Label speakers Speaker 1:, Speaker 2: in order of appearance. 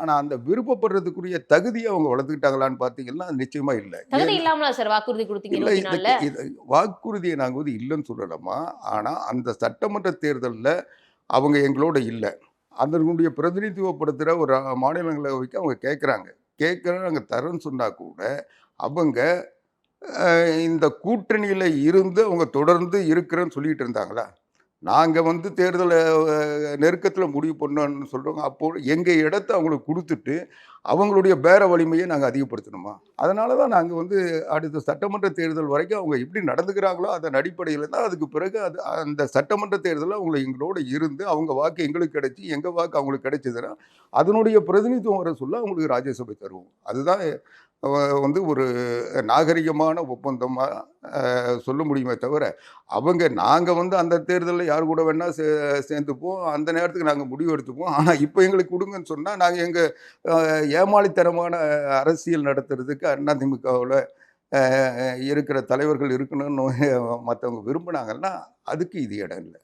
Speaker 1: ஆனால் அந்த விருப்பப்படுறதுக்குரிய தகுதியை அவங்க வளர்த்துக்கிட்டாங்களான்னு பார்த்தீங்கன்னா நிச்சயமாக இல்லை.
Speaker 2: தகுதி
Speaker 1: ஏன்னா
Speaker 2: இல்லாமலா சார் வாக்குறுதி குடுத்தீங்க
Speaker 1: இல்லை
Speaker 2: 24ல?
Speaker 1: இது வாக்குறுதியை நாங்கள் வந்து இல்லைன்னு சொல்லலாமா. ஆனால் அந்த சட்டமன்ற தேர்தலில் அவங்க எங்களோட இல்லை. அதனுடைய பிரதிநிதித்துவப்படுத்துகிற ஒரு மாநிலங்களவைக்கு அவங்க கேட்குறாங்க. கேட்குறோம் நாங்கள் தரோன்னு சொன்னா கூட அவங்க இந்த கூட்டணியில் இருந்து அவங்க தொடர்ந்து இருக்கிறேன்னு சொல்லிட்டு இருந்தாங்களா. நாங்கள் வந்து தேர்தலை நெருக்கத்தில் முடிவு பண்ணோன்னு சொல்கிறோங்க. அப்போ எங்கள் இடத்த அவங்களுக்கு கொடுத்துட்டு அவங்களுடைய பேர வலிமையை நாங்கள் அதிகப்படுத்தணுமா. அதனால தான் நாங்கள் வந்து அடுத்த சட்டமன்ற தேர்தல் வரைக்கும் அவங்க எப்படி நடந்துக்கிறாங்களோ அதன் அடிப்படையில் தான் அதுக்கு பிறகு அந்த சட்டமன்ற தேர்தலில் அவங்களை எங்களோட இருந்து அவங்க வாக்கு எங்களுக்கு கிடைச்சி எங்கள் வாக்கு அவங்களுக்கு கிடைச்சதுன்னா அதனுடைய பிரதிநிதித்துவம் வர சொல்ல அவங்களுக்கு ராஜ்யசபை தருவோம். அதுதான் வந்து ஒரு நாகரிகமான ஒப்பந்தமாக சொல்ல முடியுமே தவிர நாங்கள் வந்து அந்த தேர்தலில் யார் கூட வேணால் சேர்ந்துப்போம், அந்த நேரத்துக்கு நாங்கள் முடிவு எடுத்துப்போம். ஆனால் இப்போ எங்களுக்கு கொடுங்கன்னு சொன்னால் நாங்கள் எங்கள் ஏமாளித்தனமான அரசியல் நடத்துறதுக்கு அதிமுகவில் இருக்கிற தலைவர்கள் இருக்கணும்னு மற்றவங்க விரும்பினாங்கன்னா அதுக்கு இது இடம் இல்லை.